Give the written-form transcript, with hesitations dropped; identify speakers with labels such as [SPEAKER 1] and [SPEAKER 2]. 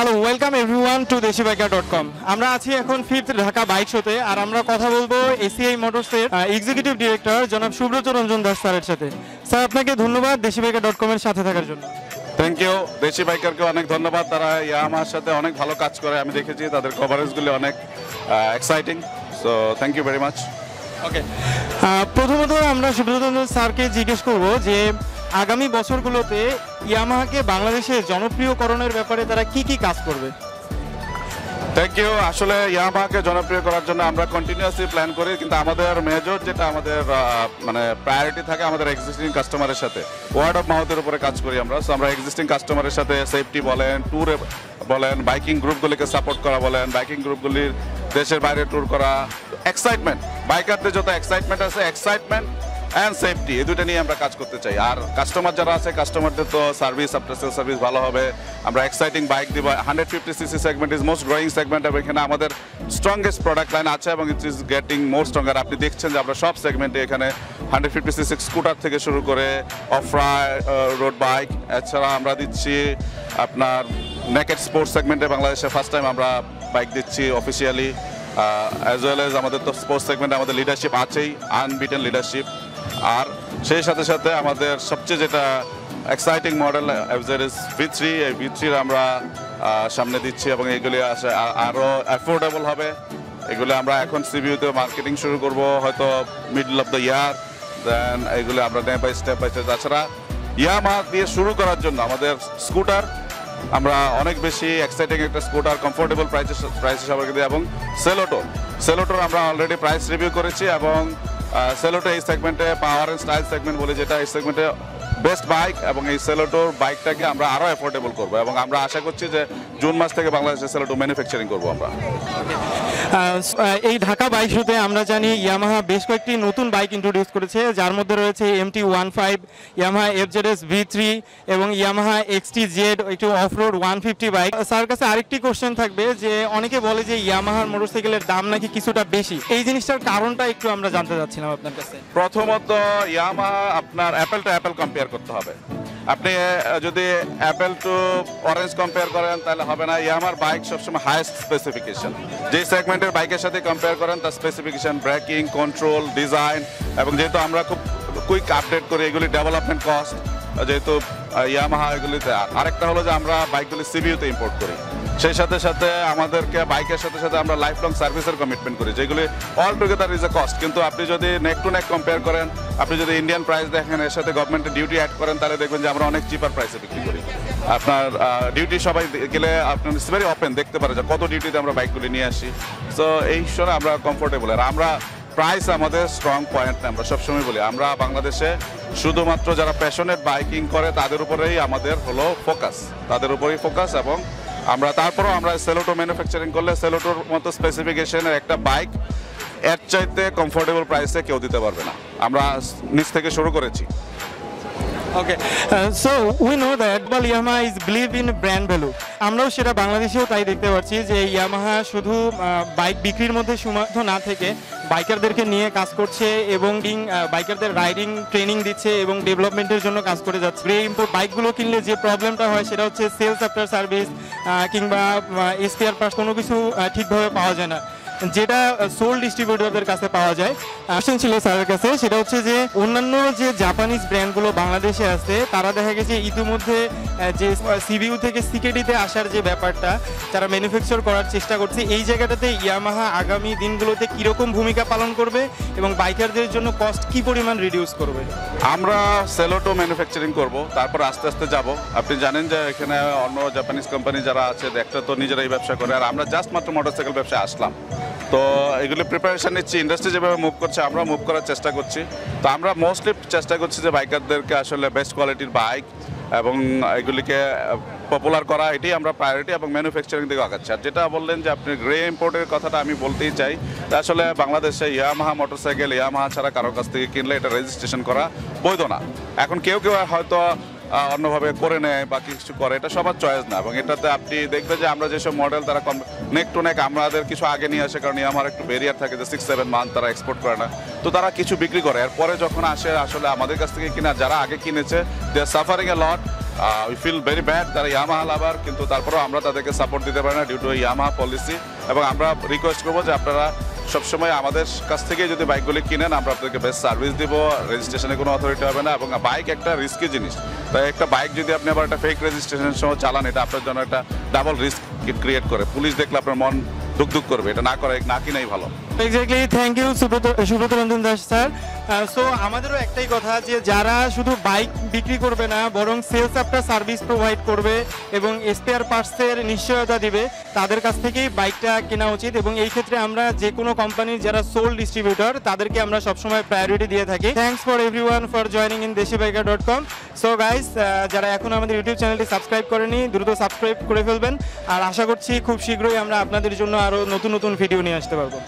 [SPEAKER 1] Hello, welcome everyone two deshibiker.com। আমরা আছি এখন 5th ঢাকা বাইক শোতে, আর আমরা কথা বলবো এসিআই মোটরসের এক্সিকিউটিভ ডিরেক্টর জনাব সুব্রত রঞ্জন দাস স্যারের সাথে। স্যার, আপনাকে ধন্যবাদ deshibiker.com এর সাথে থাকার জন্য।
[SPEAKER 2] Thank you. দেশি বাইকারকে অনেক ধন্যবাদ। তারা ইয়ামাহার সাথে অনেক ভালো কাজ করে, আমি দেখেছি তাদের কভারেজগুলি অনেক exciting. So thank you very much.
[SPEAKER 1] Okay, প্রথমত আমরা সুব্রত রঞ্জন স্যারকে জিজ্ঞেস করব যে আগামী বছরগুলোতে ইয়ামাহাকে বাংলাদেশে জনপ্রিয়করণের ব্যাপারে তারা কি কি কাজ করবে।
[SPEAKER 2] Thank you. আসলে ইয়ামাহাকে জনপ্রিয় করার জন্য আমরা কন্টিনিউয়াসলি প্ল্যান করি, কিন্তু আমাদের মেজর যেটা আমাদের মানে প্রায়োরিটি থাকে আমাদের এক্সিস্টিং কাস্টমারের সাথে ওয়ার্ড অফ মাউথের উপরে কাজ করি আমরা। সো আমরা এক্সিস্টিং কাস্টমারের সাথে সেফটি বলেন, ট্যুরে বলেন, বাইকিং গ্রুপগুলিকে সাপোর্ট করা বলেন, বাইকিং গ্রুপগুলির দেশের বাইরে ট্যুর করা, এক্সাইটমেন্ট, বাইকারদের যত এক্সাইটমেন্ট আছে, এক্সাইটমেন্ট অ্যান্ড সেফটি, এই দুটো নিয়ে আমরা কাজ করতে চাই। আর কাস্টমার যারা আছে, কাস্টমারদের তো সার্ভিস, আফটার সেল সার্ভিস ভালো হবে। আমরা এক্সাইটিং বাইক দিব। 150cc segment is most growing segment, এবং এখানে আমাদের স্ট্রংগেস্ট প্রোডাক্ট লাইন আছে এবং it is getting more stronger. আপনি দেখছেন যে আমরা সব সেগমেন্টে এখানে 150cc স্কুটার থেকে শুরু করে অফ রোড বাইক, এছাড়া আমরা দিচ্ছি আপনার নেকেড স্পোর্টস সেগমেন্টে বাংলাদেশে ফার্স্ট টাইম আমরা বাইক দিচ্ছি অফিসিয়ালি, অ্যাজ ওয়েল এজ আমাদের তো স্পোর্টস সেগমেন্টে আমাদের লিডারশিপ আছেই, আনবিটেন লিডারশিপ। আর সেই সাথে সাথে আমাদের সবচেয়ে যেটা এক্সাইটিং মডেল এফজেডএস V3, এই V3 আমরা সামনে দিচ্ছি এবং এগুলি আরও অ্যাফোর্ডেবল হবে। এগুলো আমরা এখন সিবিইউতে মার্কেটিং শুরু করব হয়তো মিডল অফ দ্য ইয়ার, দেন এগুলো আমরা স্টেপ বাই স্টেপ। তাছাড়া ইয়ামাহা দিয়ে শুরু করার জন্য আমাদের স্কুটার আমরা অনেক বেশি এক্সাইটিং একটা স্কুটার কমফোর্টেবল প্রাইসে সবাইকে দিই, এবং সেলোটোর আমরা অলরেডি প্রাইস রিভিউ করেছি, এবং সেলোটো এই সেগমেন্টে পাওয়ার অ্যান্ড স্টাইল সেগমেন্ট বলে যেটা, এই সেগমেন্টে বেস্ট বাইক, এবং এই সেলোটোর বাইকটাকে আমরা আরও অ্যাফোর্ডেবল করবো, এবং আমরা আশা করছি যে জুন মাস থেকে বাংলাদেশে সেলোটো ম্যানুফ্যাকচারিং করবো আমরা।
[SPEAKER 1] এই ঢাকা বাইক শোতে আমরা জানি ইয়ামাহা বেশ কয়েকটি নতুন বাইক ইন্ট্রোডিউস করেছে, যার মধ্যে রয়েছে MT-15, ইয়ামাহা FZS V3 এবং ইয়ামাহা XTZ, একটি অফরোড 150 বাইক। স্যার কাছে আরেকটি কোশ্চেন থাকবে যে অনেকে বলে যে ইয়ামাহার মোটরসাইকেলের দাম নাকি কিছুটা বেশি, এই জিনিসটার কারণটা একটু আমরা জানতে চাচ্ছিলাম আপনার কাছে।
[SPEAKER 2] প্রথমত ইয়ামাহা আপনার অ্যাপেল টু অ্যাপেল কম্পেয়ার করতে হবে। আপনি যদি অ্যাপেল টু অরেঞ্জ কম্পেয়ার করেন তাহলে হবে না। ইয়ামাহার বাইক সবসময় হাইয়েস্ট স্পেসিফিকেশন, যে সেগমেন্টের বাইকের সাথে কম্পেয়ার করেন তার স্পেসিফিকেশন, ব্রেকিং, কন্ট্রোল, ডিজাইন, এবং যেহেতু আমরা খুব কুইক আপডেট করি এগুলি ডেভেলপমেন্ট কস্ট, যেহেতু ইয়ামাহা এগুলিতে। আরেকটা হলো যে আমরা বাইকগুলি সিবিইউতে ইম্পোর্ট করি, সেই সাথে সাথে আমাদেরকে বাইকের সাথে সাথে আমরা লাইফ লং সার্ভিসের কমিটমেন্ট করি, যেগুলি all together is a cost. কিন্তু আপনি যদি নেক টু নেক কম্পেয়ার করেন, আপনি যদি ইন্ডিয়ান প্রাইস দেখেন, এর সাথে গভর্নমেন্টের ডিউটি অ্যাড করেন, তাহলে দেখবেন যে আমরা অনেক চিপার প্রাইসে বিক্রি করি। আপনার ডিউটি সবাই গেলে আপনার ভেরি ওপেন দেখতে পারে যে কত ডিউটিতে আমরা বাইকগুলি নিয়ে আসি। সো এই সময় আমরা কমফোর্টেবল। আর আমরা প্রাইস আমাদের স্ট্রং পয়েন্ট না, আমরা সবসময় বলি আমরা বাংলাদেশে শুধুমাত্র যারা প্যাশনেট বাইকিং করে তাদের উপরেই আমাদের হলো ফোকাস, তাদের উপরেই ফোকাস। এবং আমরা তারপরেও আমরা সেলোটো ম্যানুফ্যাকচারিং করলে সেলোটোর মতো স্পেসিফিকেশনের একটা বাইক এর চাইতে কমফোর্টেবল প্রাইসে কেউ দিতে পারবে না। আমরা নিচ থেকে শুরু করেছি।
[SPEAKER 1] Okay, so we know that Yamaha is believe in brand value. আমরাও সেটা বাংলাদেশেও তাই দেখতে পাচ্ছি যে ইয়ামাহা শুধু বাইক বিক্রির মধ্যে সীমাবদ্ধ না থেকে বাইকারদেরকে নিয়ে কাজ করছে, এবং বাইকারদের রাইডিং ট্রেনিং দিচ্ছে এবং ডেভেলপমেন্টের জন্য কাজ করে যাচ্ছে। ইম্পোর্ট বাইকগুলো কিনলে যে প্রবলেমটা হয় সেটা হচ্ছে সেলস আফটার সার্ভিস কিংবা স্পেয়ার পার্টস কোনো কিছু ঠিকভাবে পাওয়া যায় না, যেটা সোল ডিস্ট্রিবিউটরদের কাছে পাওয়া যায়। কোশ্চেন ছিল স্যারের কাছে, সেটা হচ্ছে যে অন্যান্য যে জাপানিজ ব্র্যান্ডগুলো বাংলাদেশে আছে তারা দেখা গেছে ইতিমধ্যে যে সিবিইউ থেকে সিকেডিতে আসার যে ব্যাপারটা তারা ম্যানুফ্যাকচার করার চেষ্টা করছে, এই জায়গাটাতে ইয়ামাহা আগামী দিনগুলোতে কীরকম ভূমিকা পালন করবে এবং বাইকারদের জন্য কস্ট কী পরিমাণ রিডিউস করবে।
[SPEAKER 2] আমরা সেলোটো ম্যানুফ্যাকচারিং করব, তারপর আস্তে আস্তে যাব। আপনি জানেন যে এখানে অন্য জাপানিজ কোম্পানি যারা আছে একটা তো নিজেরাই ব্যবসা করে, আর আমরা জাস্ট মাত্র মোটরসাইকেল ব্যবসায় আসলাম। তো এগুলি প্রিপারেশন নিচ্ছি, ইন্ডাস্ট্রি যেভাবে মুভ করছে আমরা মুভ করার চেষ্টা করছি। তো আমরা মোস্টলি চেষ্টা করছি যে বাইকারদেরকে আসলে বেস্ট কোয়ালিটির বাইক এবং এগুলিকে পপুলার করা, এটাই আমরা প্রায়োরিটি, এবং ম্যানুফ্যাকচারিং দিকে আগাচ্ছি। আর যেটা বললেন যে আপনি গ্রে ইম্পোর্টের কথাটা আমি বলতেই চাই, আসলে বাংলাদেশে ইয়ামাহা মোটরসাইকেল ইয়ামাহা ছাড়া কারোর কাছ থেকে কিনলে এটা রেজিস্ট্রেশন করা বৈধ না। এখন কেউ কেউ হয়তো অন্যভাবে করে নেয় বা কিছু করে, এটা সবার চয়েস না। এবং এটাতে আপনি দেখবেন যে আমরা যেসব মডেল তারা নেক টু নেক আমাদের কিছু আগে নিয়ে আসে, কারণ আমার একটু ব্যারিয়ার থাকে যে 6-7 মান্থ তারা এক্সপোর্ট করে না, তো তারা কিছু বিক্রি করে। এরপরে যখন আসে আসলে আমাদের কাছ থেকে কিনা যারা আগে কিনেছে they are suffering a lot, we feel very bad তারা ইয়ামাহা লাভার, কিন্তু তারপরেও আমরা তাদেরকে সাপোর্ট দিতে পারি না ডিউ টু ইয়ামাহা পলিসি। এবং আমরা রিকোয়েস্ট করবো যে আপনারা সবসময় আমাদের কাছ থেকে যদি বাইকগুলি কিনেন আমরা আপনাদেরকে বেস্ট সার্ভিস দিব, রেজিস্ট্রেশনে কোনো অথরিটি হবে না। এবং বাইক একটা রিস্কি জিনিস, তাই একটা বাইক যদি আপনি আবার একটা ফেক রেজিস্ট্রেশন সহ চালান, এটা আপনার জন্য একটা ডাবল রিস্ক ক্রিয়েট করে। পুলিশ দেখলে আপনার মন দুক করবে, এটা না কিনাই ভালো।
[SPEAKER 1] Exactly, thank you Subrata Ranjan Das sir. So আমাদেরও একটাই কথা যে যারা শুধু বাইক বিক্রি করবে না বরং সেলস একটা সার্ভিস প্রোভাইড করবে এবং স্পেয়ার পার্টসের নিশ্চয়তা দিবে, তাদের কাছ থেকেই বাইকটা কেনা উচিত। এবং এই ক্ষেত্রে আমরা যে কোনো কোম্পানির যারা সোল ডিস্ট্রিবিউটর তাদেরকে আমরা সবসময় প্রায়োরিটি দিয়ে থাকি। Thanks for everyone for joining in deshibiker.com। So guys, যারা এখন আমাদের ইউটিউব চ্যানেলটি সাবস্ক্রাইব করেনি দ্রুত সাবস্ক্রাইব করে ফেলবেন, আর আশা করছি খুব শীঘ্রই আমরা আপনাদের জন্য আরও নতুন নতুন ভিডিও নিয়ে আসতে পারবো।